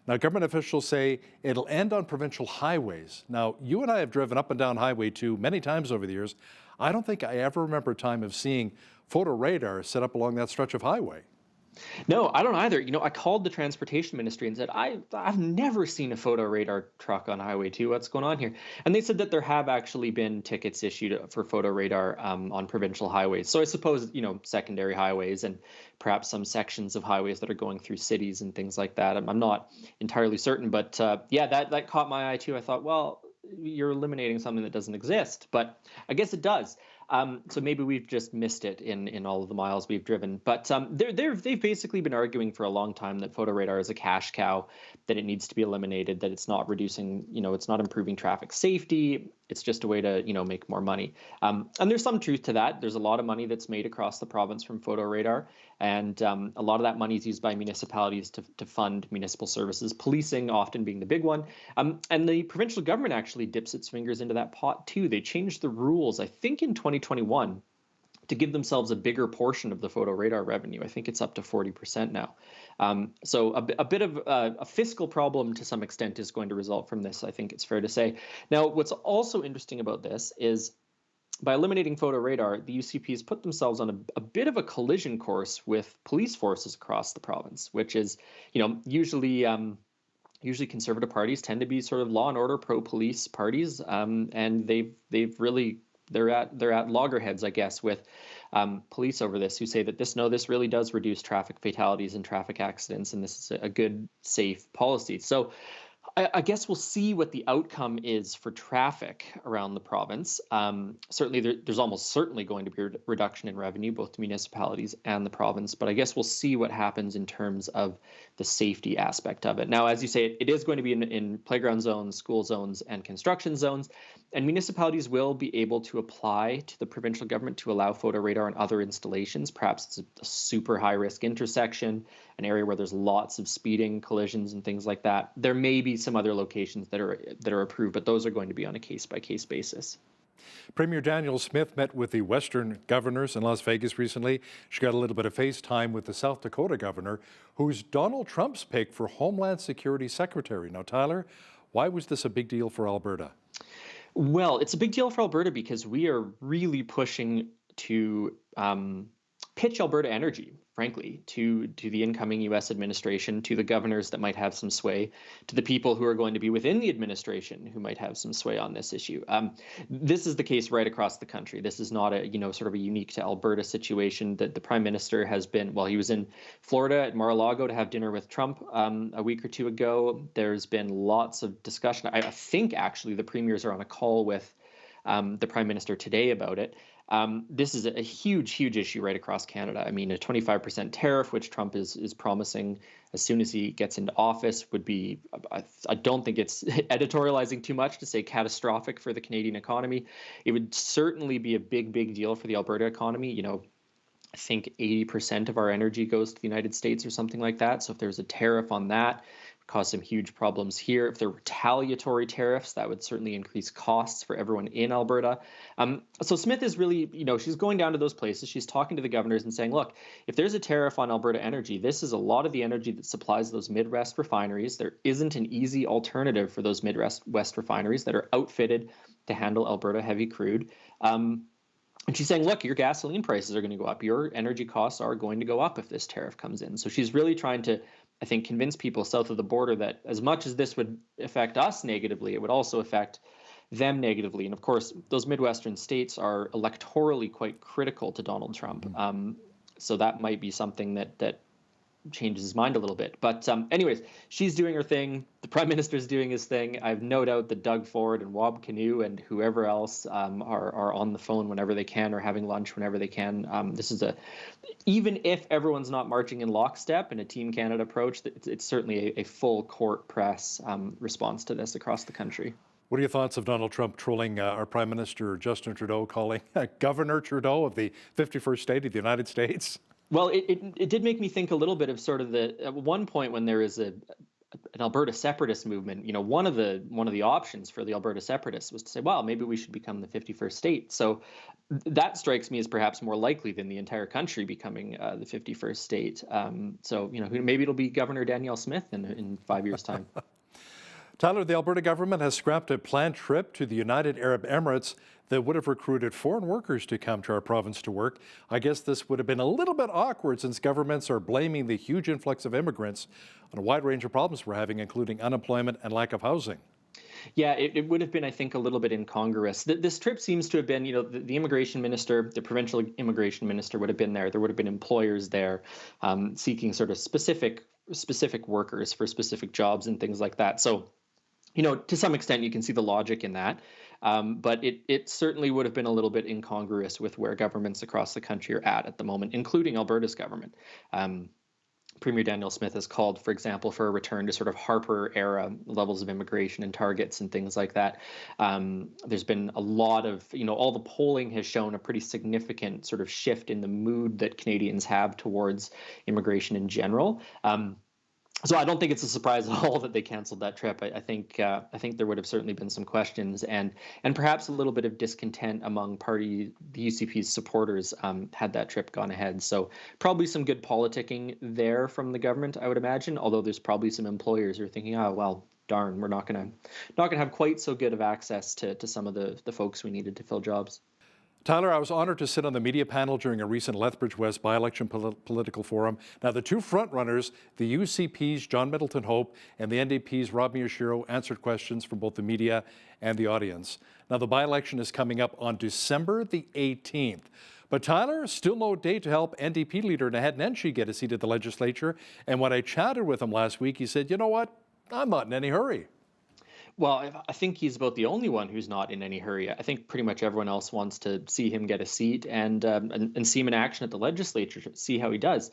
Now, government officials say it'll end on provincial highways. Now, you and I have driven up and down Highway 2 many times over the years. I don't think I ever remember a time of seeing photo radar set up along that stretch of highway. No, I don't either. You know, I called the transportation ministry and said, I've never seen a photo radar truck on Highway 2. What's going on here? And they said that there have actually been tickets issued for photo radar on provincial highways. So I suppose, you know, secondary highways and perhaps some sections of highways that are going through cities and things like that. I'm not entirely certain, but yeah, that caught my eye too. I thought, well, you're eliminating something that doesn't exist, but I guess it does. So maybe we've just missed it in all of the miles we've driven. But they've basically been arguing for a long time that photo radar is a cash cow, that it needs to be eliminated, that it's not reducing, you know, it's not improving traffic safety. It's just a way to, you know, make more money. And there's some truth to that. There's a lot of money that's made across the province from photo radar. And a lot of that money is used by municipalities to fund municipal services, policing often being the big one. And the provincial government actually dips its fingers into that pot too. They changed the rules, I think, in 2021 to give themselves a bigger portion of the photo radar revenue. I think it's up to 40% now. So a bit of a fiscal problem to some extent is going to result from this, I think it's fair to say. Now, what's also interesting about this is by eliminating photo radar, the UCP has put themselves on a bit of a collision course with police forces across the province, which is, you know, usually conservative parties tend to be sort of law and order pro-police parties, and they're at loggerheads, I guess, with police over this, who say that this really does reduce traffic fatalities and traffic accidents, and this is a good, safe policy. So I guess we'll see what the outcome is for traffic around the province. Certainly, there's almost certainly going to be a reduction in revenue, both to municipalities and the province. But I guess we'll see what happens in terms of the safety aspect of it. Now, as you say, it is going to be in playground zones, school zones, and construction zones. And municipalities will be able to apply to the provincial government to allow photo radar on other installations. Perhaps it's a super high-risk intersection, an area where there's lots of speeding, collisions, and things like that. There may be some other locations that are approved, but those are going to be on a case-by-case basis. Premier Danielle Smith met with the Western governors in Las Vegas recently. She got a little bit of FaceTime with the South Dakota governor, who's Donald Trump's pick for Homeland Security Secretary. Now, Tyler, why was this a big deal for Alberta? Well, it's a big deal for Alberta because we are really pushing to pitch Alberta energy, frankly, to the incoming U.S. administration, to the governors that might have some sway, to the people who are going to be within the administration who might have some sway on this issue. This is the case right across the country. This is not a, sort of a unique to Alberta situation. That the Prime Minister has been, well, he was in Florida at Mar-a-Lago to have dinner with Trump a week or two ago. There's been lots of discussion. I think actually the premiers are on a call with the Prime Minister today about it. This is a huge issue right across Canada. I mean, a 25% tariff, which Trump is promising as soon as he gets into office, would be, I don't think it's editorializing too much to say catastrophic for the Canadian economy. It would certainly be a big deal for the Alberta economy. I think 80% of our energy goes to the United States or something like that. So if there's a tariff on that, cause some huge problems here. If there were retaliatory tariffs, that would certainly increase costs for everyone in Alberta. So Smith is really, she's going down to those places. She's talking to the governors and saying, look, if there's a tariff on Alberta energy, this is a lot of the energy that supplies those Midwest refineries. There isn't an easy alternative for those Midwest refineries that are outfitted to handle Alberta heavy crude. And she's saying, look, your gasoline prices are going to go up. Your energy costs are going to go up if this tariff comes in. So she's really trying to, I think, convince people south of the border that as much as this would affect us negatively, it would also affect them negatively. And of course, those Midwestern states are electorally quite critical to Donald Trump. So that might be something that changes his mind a little bit. But anyways, she's doing her thing. The Prime Minister's doing his thing. I have no doubt that Doug Ford and Wab Kinew and whoever else are on the phone whenever they can or having lunch whenever they can. This is even if everyone's not marching in lockstep in a Team Canada approach, it's certainly a full court press response to this across the country. What are your thoughts of Donald Trump trolling our Prime Minister Justin Trudeau, calling Governor Trudeau of the 51st state of the United States? Well, it did make me think a little bit of sort of at one point when there is an Alberta separatist movement, one of the options for the Alberta separatists was to say, well, maybe we should become the 51st state. So that strikes me as perhaps more likely than the entire country becoming the 51st state. So maybe it'll be Governor Danielle Smith in 5 years' time. Tyler, the Alberta government has scrapped a planned trip to the United Arab Emirates that would have recruited foreign workers to come to our province to work. I guess this would have been a little bit awkward since governments are blaming the huge influx of immigrants on a wide range of problems we're having, including unemployment and lack of housing. Yeah, it would have been, I think, a little bit incongruous. This trip seems to have been, the immigration minister, the provincial immigration minister would have been there. There would have been employers there seeking sort of specific workers for specific jobs and things like that. So, to some extent, you can see the logic in that. But it certainly would have been a little bit incongruous with where governments across the country are at the moment, including Alberta's government. Premier Danielle Smith has called, for example, for a return to sort of Harper-era levels of immigration and targets and things like that. There's been a lot of, all the polling has shown a pretty significant sort of shift in the mood that Canadians have towards immigration in general. So I don't think it's a surprise at all that they canceled that trip. I think there would have certainly been some questions and perhaps a little bit of discontent among the UCP's supporters had that trip gone ahead. So probably some good politicking there from the government, I would imagine. Although there's probably some employers who are thinking, oh well, darn, we're not gonna have quite so good of access to some of the folks we needed to fill jobs. Tyler, I was honored to sit on the media panel during a recent Lethbridge West by-election political forum. Now, the two frontrunners, the UCP's John Middleton Hope and the NDP's Rob Miyashiro, answered questions from both the media and the audience. Now, the by-election is coming up on December the 18th. But Tyler, still no date to help NDP leader Naheed Nenshi get a seat at the legislature. And when I chatted with him last week, he said, you know what, I'm not in any hurry. Well, I think he's about the only one who's not in any hurry. I think pretty much everyone else wants to see him get a seat and see him in action at the legislature, see how he does.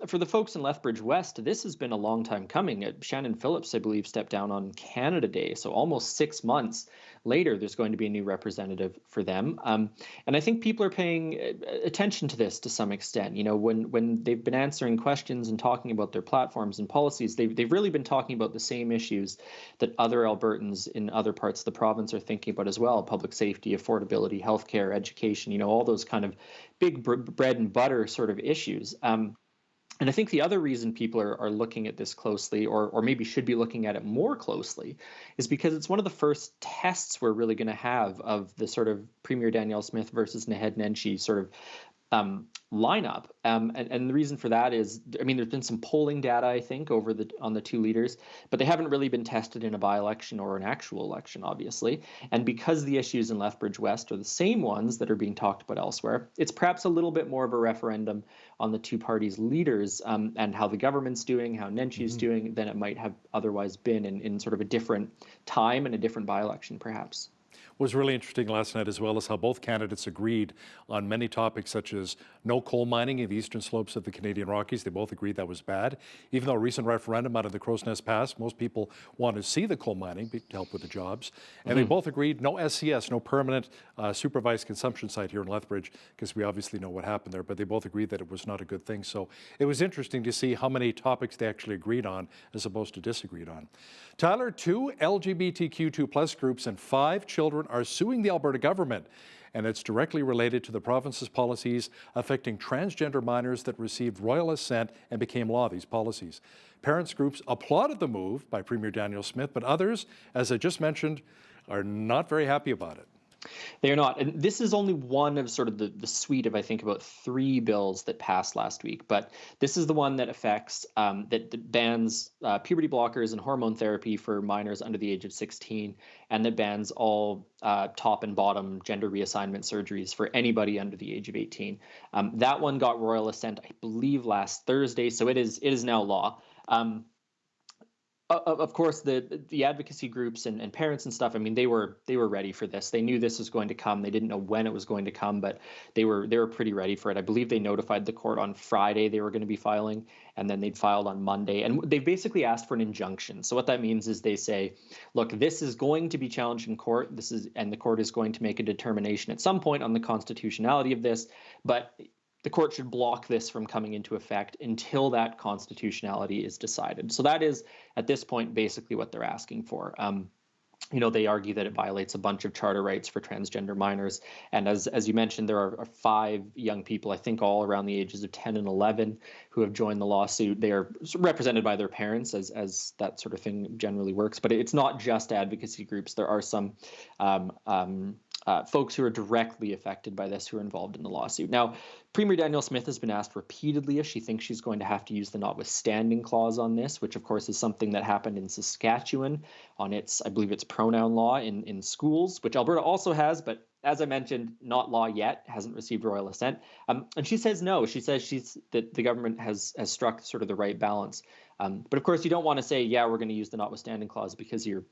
For the folks in Lethbridge West, this has been a long time coming. Shannon Phillips, I believe, stepped down on Canada Day, so almost 6 months later, there's going to be a new representative for them. And I think people are paying attention to this to some extent. When they've been answering questions and talking about their platforms and policies, they've really been talking about the same issues that other Albertans in other parts of the province are thinking about as well: public safety, affordability, healthcare, education, all those kind of big bread and butter sort of issues. And I think the other reason people are looking at this closely, or maybe should be looking at it more closely, is because it's one of the first tests we're really going to have of the sort of Premier Danielle Smith versus Naheed Nenshi sort of lineup. And the reason for that is, there's been some polling data, I think, on the two leaders, but they haven't really been tested in a by-election or an actual election, obviously. And because the issues in Lethbridge West are the same ones that are being talked about elsewhere, it's perhaps a little bit more of a referendum on the two parties' leaders and how the government's doing, how Nenshi's doing, than it might have otherwise been in sort of a different time and a different by-election, perhaps. Was really interesting last night as well as how both candidates agreed on many topics such as no coal mining in the eastern slopes of the Canadian Rockies. They both agreed that was bad. Even though a recent referendum out of the Crow's Nest passed, most people want to see the coal mining to help with the jobs. And they both agreed no SCS, no permanent supervised consumption site here in Lethbridge, because we obviously know what happened there, but they both agreed that it was not a good thing. So it was interesting to see how many topics they actually agreed on as opposed to disagreed on. Tyler, 2 LGBTQ2+ groups and 5 children are suing the Alberta government, and it's directly related to the province's policies affecting transgender minors that received royal assent and became law, these policies. Parents groups applauded the move by Premier Danielle Smith, but others, as I just mentioned, are not very happy about it. They are not. And this is only one of sort of the suite of, I think, about 3 bills that passed last week. But this is the one that affects, that bans puberty blockers and hormone therapy for minors under the age of 16, and that bans all top and bottom gender reassignment surgeries for anybody under the age of 18. That one got royal assent, I believe, last Thursday. So it is now law. Of course, the advocacy groups and parents and stuff, I mean, they were ready for this. They knew this was going to come. They didn't know when it was going to come, but they were pretty ready for it. I believe they notified the court on Friday they were going to be filing, and then they'd filed on Monday. And they basically asked for an injunction. So what that means is they say, look, this is going to be challenged in court. And the court is going to make a determination at some point on the constitutionality of this, but the court should block this from coming into effect until that constitutionality is decided. So that is, at this point, basically what they're asking for. They argue that it violates a bunch of charter rights for transgender minors. And as you mentioned, there are 5 young people, I think all around the ages of 10 and 11, who have joined the lawsuit. They are represented by their parents, as that sort of thing generally works. But it's not just advocacy groups. There are some folks who are directly affected by this who are involved in the lawsuit. Now, Premier Danielle Smith has been asked repeatedly if she thinks she's going to have to use the notwithstanding clause on this, which of course is something that happened in Saskatchewan on I believe it's pronoun law in schools, which Alberta also has, but as I mentioned, not law yet, hasn't received royal assent. And she says no. She says that the government has struck sort of the right balance. But of course, you don't want to say, yeah, we're going to use the notwithstanding clause because you're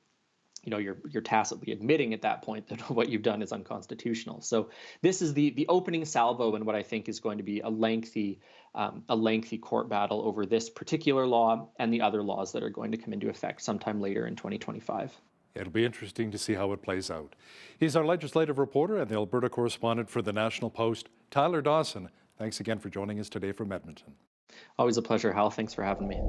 tacitly admitting at that point that what you've done is unconstitutional. So this is the opening salvo in what I think is going to be a lengthy court battle over this particular law and the other laws that are going to come into effect sometime later in 2025. It'll be interesting to see how it plays out. He's our legislative reporter and the Alberta correspondent for the National Post, Tyler Dawson. Thanks again for joining us today from Edmonton. Always a pleasure, Hal. Thanks for having me.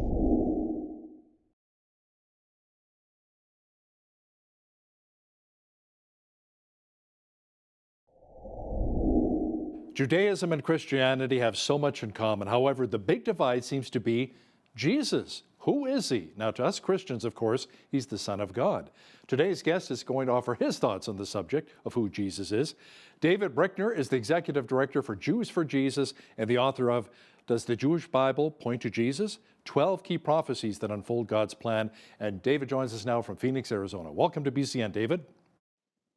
Judaism and Christianity have so much in common. However, the big divide seems to be Jesus. Who is he? Now, to us Christians, of course, he's the Son of God. Today's guest is going to offer his thoughts on the subject of who Jesus is. David Brickner is the Executive Director for Jews for Jesus and the author of Does the Jewish Bible Point to Jesus? 12 Key Prophecies that Unfold God's Plan. And David joins us now from Phoenix, Arizona. Welcome to BCN, David.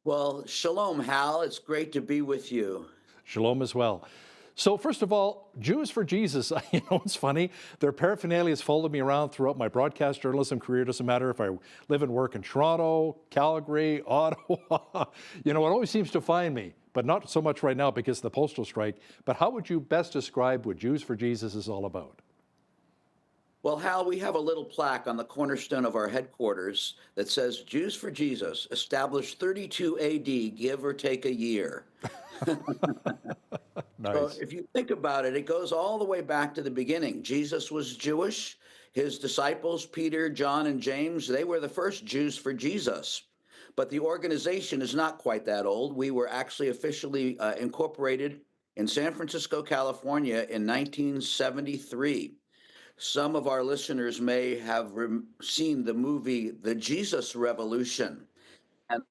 Well, shalom, Hal. It's great to be with you. Shalom as well. So first of all, Jews for Jesus, it's funny. Their paraphernalia has followed me around throughout my broadcast journalism career. Doesn't matter if I live and work in Toronto, Calgary, Ottawa. It always seems to find me, but not so much right now because of the postal strike. But how would you best describe what Jews for Jesus is all about? Well, Hal, we have a little plaque on the cornerstone of our headquarters that says Jews for Jesus, established 32 AD, give or take a year. Nice. So if you think about it, it goes all the way back to the beginning. Jesus was Jewish. His disciples, Peter, John, and James, they were the first Jews for Jesus. But the organization is not quite that old. We were actually officially incorporated in San Francisco, California in 1973. Some of our listeners may have seen the movie The Jesus Revolution. And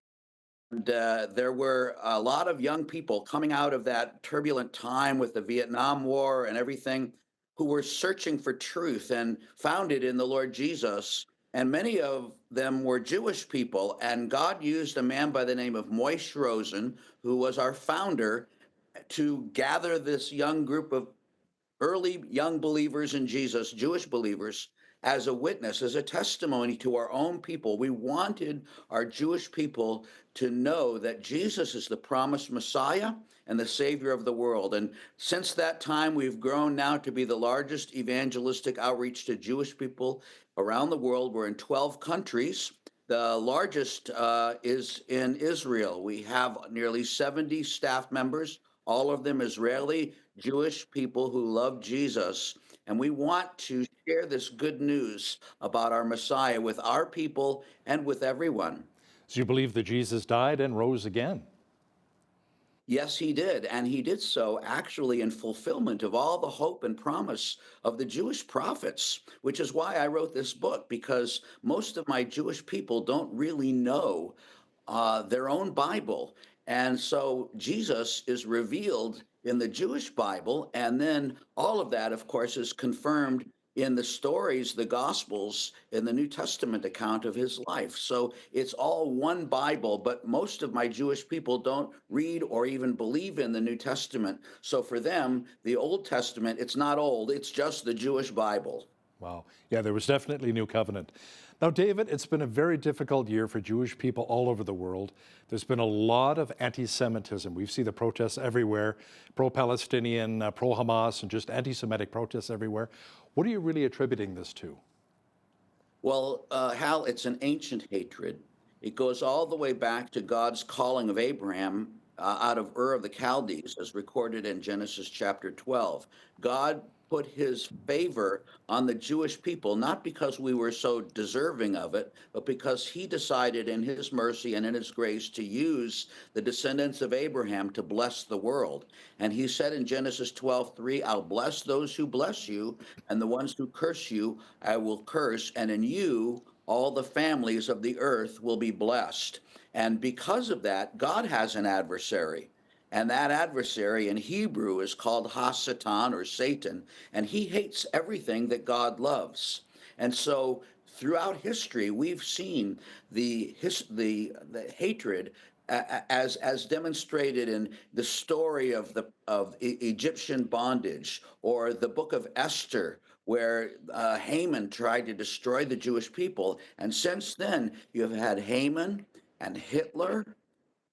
there were a lot of young people coming out of that turbulent time with the Vietnam War and everything who were searching for truth and found it in the Lord Jesus. And many of them were Jewish people. And God used a man by the name of Moishe Rosen, who was our founder, to gather this young group of early young believers in Jesus, Jewish believers, as a witness, as a testimony to our own people. We wanted our Jewish people to know that Jesus is the promised Messiah and the Savior of the world. And since that time, we've grown now to be the largest evangelistic outreach to Jewish people around the world. We're in 12 countries. The largest is in Israel. We have nearly 70 staff members, all of them Israeli Jewish people who love Jesus. And we want to share this good news about our Messiah with our people and with everyone. So you believe that Jesus died and rose again? Yes, he did. And he did so actually in fulfillment of all the hope and promise of the Jewish prophets, which is why I wrote this book, because most of my Jewish people don't really know their own Bible. And so Jesus is revealed in the Jewish Bible, and then all of that, of course, is confirmed in the stories, the Gospels, in the New Testament account of his life. So it's all one Bible, but most of my Jewish people don't read or even believe in the New Testament. So for them, the Old Testament, it's not old, it's just the Jewish Bible. Wow. Yeah, there was definitely New Covenant. Now, David, it's been a very difficult year for Jewish people all over the world. There's been a lot of anti-Semitism. We see the protests everywhere, pro-Palestinian, pro-Hamas, and just anti-Semitic protests everywhere. What are you really attributing this to? Well, Hal, it's an ancient hatred. It goes all the way back to God's calling of Abraham out of Ur of the Chaldees, as recorded in Genesis chapter 12. God put his favor on the Jewish people, not because we were so deserving of it, but because he decided in his mercy and in his grace to use the descendants of Abraham to bless the world. And he said in Genesis 12:3, I'll bless those who bless you, and the ones who curse you, I will curse, and in you, all the families of the earth will be blessed. And because of that, God has an adversary. And that adversary in Hebrew is called Hasatan, or Satan, and he hates everything that God loves. And so throughout history, we've seen the hatred as demonstrated in the story of Egyptian bondage, or the book of Esther, where Haman tried to destroy the Jewish people. And since then, you have had Haman and Hitler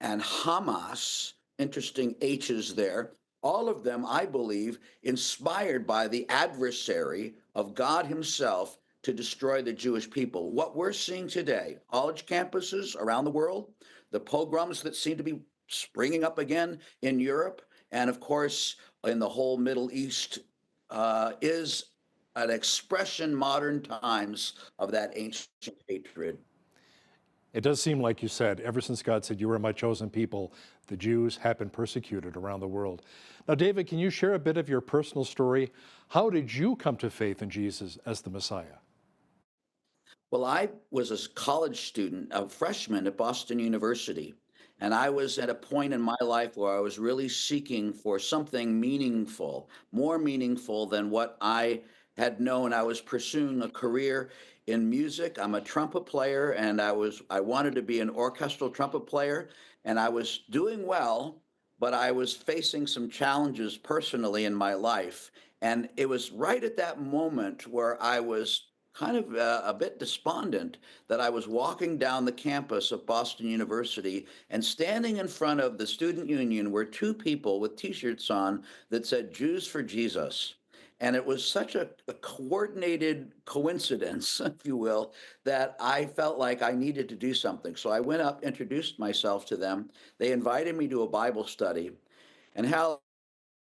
and Hamas, interesting H's there, all of them, I believe, inspired by the adversary of God himself to destroy the Jewish people. What we're seeing today, college campuses around the world, the pogroms that seem to be springing up again in Europe, and of course in the whole Middle East, is an expression modern times of that ancient hatred. It does seem like you said, ever since God said, you are my chosen people, the Jews have been persecuted around the world. Now, David, can you share a bit of your personal story? How did you come to faith in Jesus as the Messiah? Well, I was a college student, a freshman at Boston University, and I was at a point in my life where I was really seeking for something meaningful, more meaningful than what I had known. I was pursuing a career in music. I'm a trumpet player, and I wanted to be an orchestral trumpet player, and I was doing well, but I was facing some challenges personally in my life. And it was right at that moment where I was kind of a bit despondent that I was walking down the campus of Boston University, and standing in front of the student union were two people with T-shirts on that said Jews for Jesus. And it was such a coordinated coincidence, if you will, that I felt like I needed to do something. So I went up, introduced myself to them. They invited me to a Bible study. And Hal,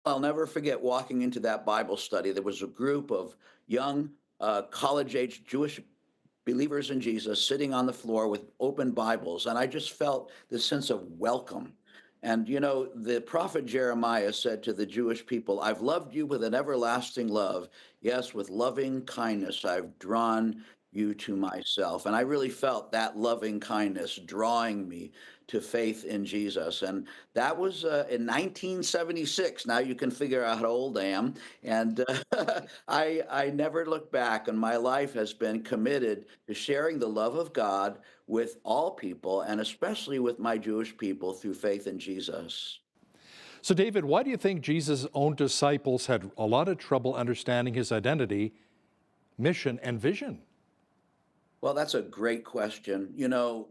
I'll never forget walking into that Bible study. There was a group of young college-age Jewish believers in Jesus sitting on the floor with open Bibles. And I just felt this sense of welcome. And, you know, the prophet Jeremiah said to the Jewish people, I've loved you with an everlasting love. Yes, with loving kindness, I've drawn you to myself. And I really felt that loving kindness drawing me to faith in Jesus. And that was in 1976. Now you can figure out how old I am. And I never look back, and my life has been committed to sharing the love of God with all people, and especially with my Jewish people, through faith in Jesus. So, David, why do you think Jesus' own disciples had a lot of trouble understanding his identity, mission, and vision? Well, that's a great question. You know,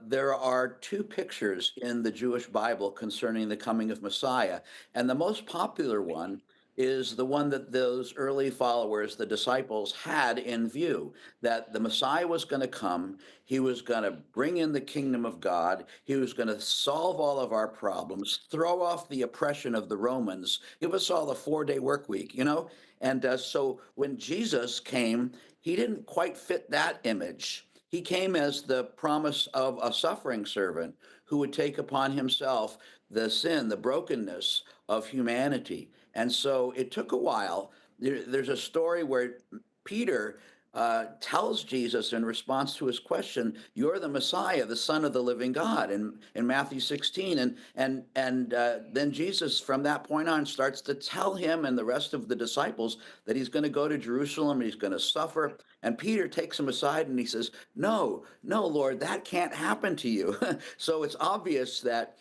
there are two pictures in the Jewish Bible concerning the coming of Messiah. And the most popular one is the one that those early followers, the disciples, had in view, that the Messiah was going to come. He was going to bring in the kingdom of God. He was going to solve all of our problems, throw off the oppression of the Romans, give us all a 4-day work week, you know? And so when Jesus came, he didn't quite fit that image. He came as the promise of a suffering servant who would take upon himself the sin, the brokenness of humanity. And so it took a while. There's a story where Peter tells Jesus in response to his question, "You're the Messiah, the Son of the living God," in Matthew 16. And then Jesus, from that point on, starts to tell him and the rest of the disciples that he's going to go to Jerusalem and he's going to suffer. And Peter takes him aside and he says, "No, no, Lord, that can't happen to you." So it's obvious that,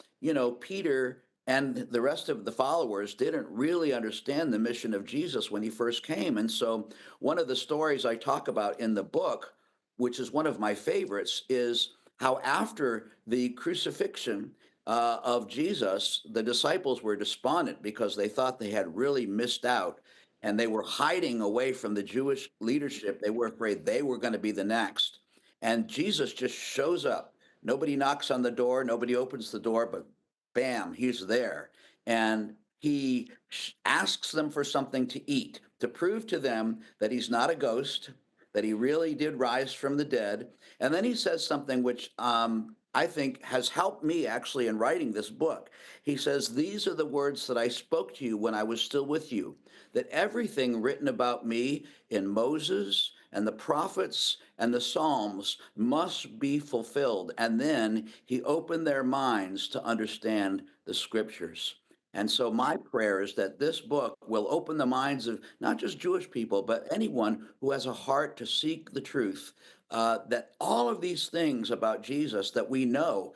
Peter and the rest of the followers didn't really understand the mission of Jesus when he first came. And so one of the stories I talk about in the book, which is one of my favorites, is how after the crucifixion of Jesus, the disciples were despondent because they thought they had really missed out and they were hiding away from the Jewish leadership. They were afraid they were going to be the next. And Jesus just shows up. Nobody knocks on the door, nobody opens the door, but bam, he's there. And he asks them for something to eat to prove to them that he's not a ghost, that he really did rise from the dead. And then he says something which I think has helped me actually in writing this book. He says, "These are the words that I spoke to you when I was still with you, that everything written about me in Moses and the prophets and the Psalms must be fulfilled." And then he opened their minds to understand the scriptures. And so my prayer is that this book will open the minds of not just Jewish people, but anyone who has a heart to seek the truth, that all of these things about Jesus that we know,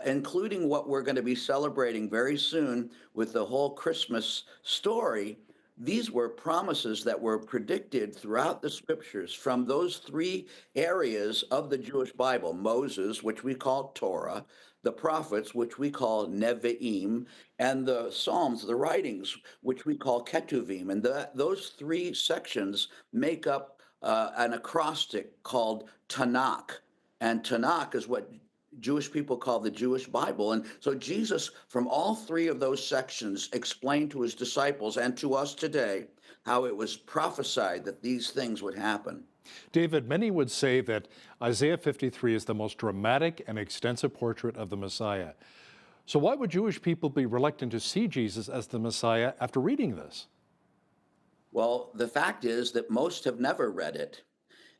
including what we're going to be celebrating very soon with the whole Christmas story, these were promises that were predicted throughout the scriptures from those three areas of the Jewish Bible: Moses, which we call Torah, the prophets, which we call Nevi'im, and the Psalms, the writings, which we call Ketuvim. And those three sections make up an acrostic called Tanakh. And Tanakh is what Jewish people call the Jewish Bible. And so Jesus, from all three of those sections, explained to his disciples and to us today how it was prophesied that these things would happen. David, many would say that Isaiah 53 is the most dramatic and extensive portrait of the Messiah. So why would Jewish people be reluctant to see Jesus as the Messiah after reading this? Well, the fact is that most have never read it.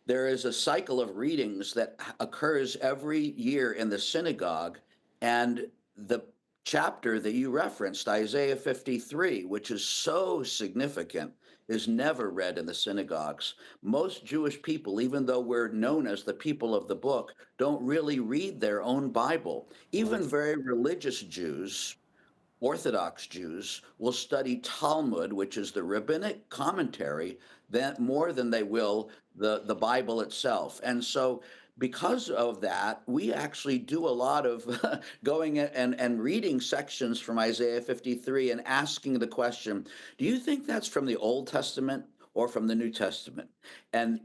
There is a cycle of readings that occurs every year in the synagogue, and the chapter that you referenced, Isaiah 53, which is so significant, is never read in the synagogues. Most Jewish people, even though we're known as the people of the book, don't really read their own Bible. Even very religious Jews, Orthodox Jews, will study Talmud, which is the rabbinic commentary, more than they will the Bible itself. And so because of that, we actually do a lot of going and reading sections from Isaiah 53 and asking the question, do you think that's from the Old Testament or from the New Testament? And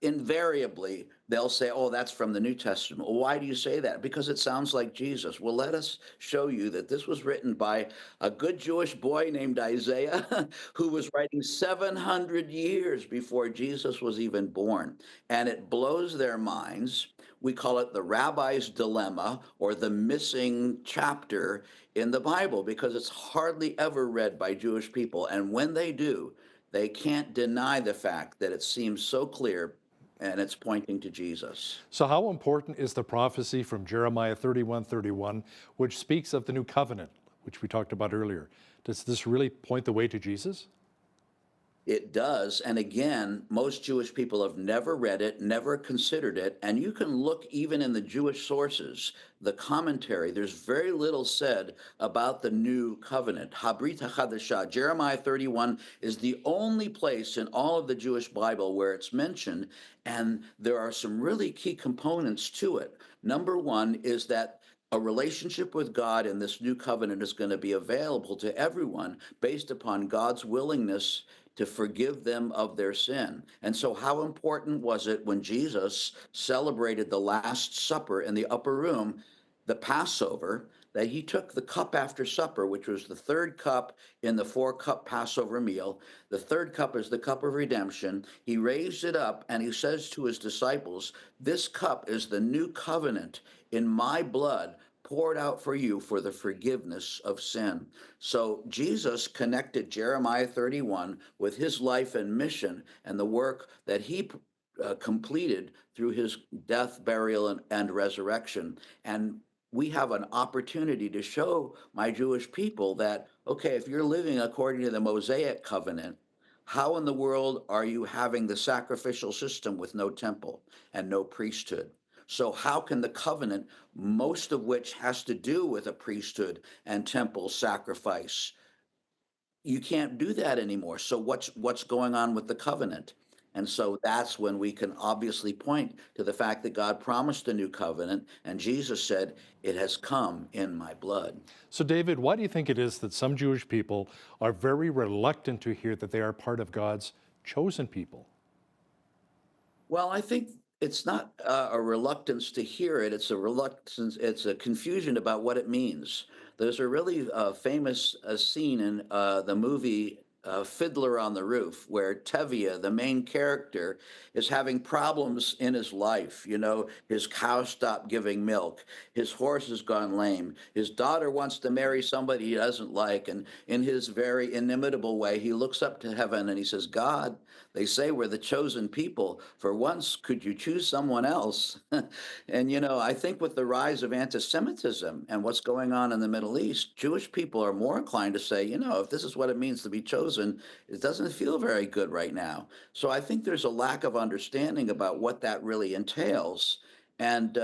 invariably, they'll say, oh, that's from the New Testament. Well, why do you say that? Because it sounds like Jesus. Well, let us show you that this was written by a good Jewish boy named Isaiah, who was writing 700 years before Jesus was even born. And it blows their minds. We call it the rabbi's dilemma, or the missing chapter in the Bible, because it's hardly ever read by Jewish people. And when they do, they can't deny the fact that it seems so clear and it's pointing to Jesus. So how important is the prophecy from Jeremiah 31:31, which speaks of the new covenant, which we talked about earlier? Does this really point the way to Jesus? It does. And again, most Jewish people have never read it, never considered it. And you can look even in the Jewish sources, the commentary, there's very little said about the new covenant. Habrit HaChadashah, Jeremiah 31 is the only place in all of the Jewish Bible where it's mentioned. And there are some really key components to it. Number one is that a relationship with God in this new covenant is going to be available to everyone based upon God's willingness to forgive them of their sin. And so how important was it when Jesus celebrated the Last Supper in the upper room, the Passover, that he took the cup after supper, which was the third cup in the 4-cup Passover meal. The third cup is the cup of redemption. He raised it up and he says to his disciples, this cup is the new covenant in my blood, poured out for you for the forgiveness of sin. So Jesus connected Jeremiah 31 with his life and mission and the work that he completed through his death, burial, and resurrection. And we have an opportunity to show my Jewish people that, okay, if you're living according to the Mosaic covenant, how in the world are you having the sacrificial system with no temple and no priesthood? So how can the covenant, most of which has to do with a priesthood and temple sacrifice, you can't do that anymore. So what's going on with the covenant? And so that's when we can obviously point to the fact that God promised a new covenant, and Jesus said, "It has come in my blood." So, David, why do you think it is that some Jewish people are very reluctant to hear that they are part of God's chosen people? Well, I think it's not a reluctance to hear it. It's a reluctance. It's a confusion about what it means. There's a really famous scene in the movie Fiddler on the Roof, where Tevye, the main character, is having problems in his life. You know, his cow stopped giving milk. His horse has gone lame. His daughter wants to marry somebody he doesn't like. And in his very inimitable way, he looks up to heaven and he says, "God, they say we're the chosen people. For once, could you choose someone else?" And, you know, I think with the rise of anti-Semitism and what's going on in the Middle East, Jewish people are more inclined to say, you know, if this is what it means to be chosen, it doesn't feel very good right now. So I think there's a lack of understanding about what that really entails. And,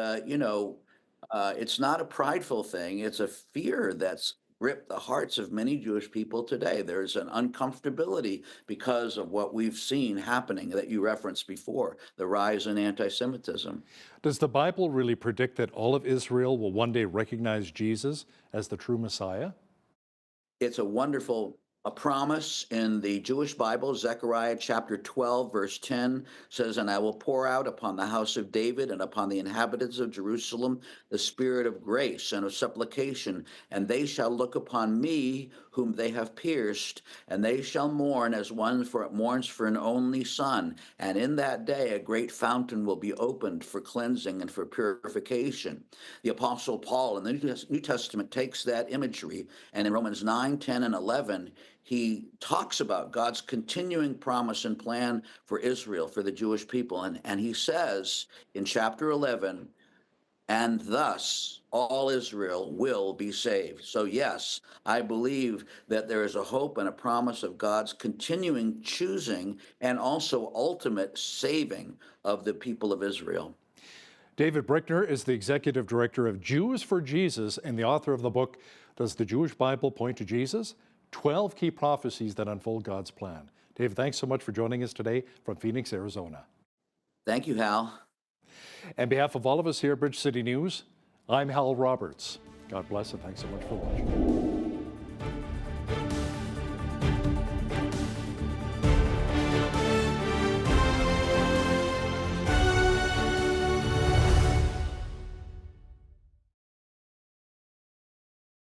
it's not a prideful thing. It's a fear that's gripped the hearts of many Jewish people today. There's an uncomfortability because of what we've seen happening that you referenced before, the rise in anti-Semitism. Does the Bible really predict that all of Israel will one day recognize Jesus as the true Messiah? It's a promise in the Jewish Bible. Zechariah chapter 12, verse 10 says, "And I will pour out upon the house of David and upon the inhabitants of Jerusalem the spirit of grace and of supplication, and they shall look upon me whom they have pierced, and they shall mourn as one mourns for an only son. And in that day a great fountain will be opened for cleansing and for purification." The Apostle Paul in the New Testament takes that imagery, and in Romans 9, 10, and 11, he talks about God's continuing promise and plan for Israel, for the Jewish people. And he says in chapter 11, "And thus all Israel will be saved." So yes, I believe that there is a hope and a promise of God's continuing choosing and also ultimate saving of the people of Israel. David Brickner is the Executive Director of Jews for Jesus and the author of the book, Does the Jewish Bible Point to Jesus? 12 Key Prophecies That Unfold God's Plan. David, thanks so much for joining us today from Phoenix, Arizona. Thank you, Hal. On behalf of all of us here at Bridge City News, I'm Hal Roberts. God bless and thanks so much for watching.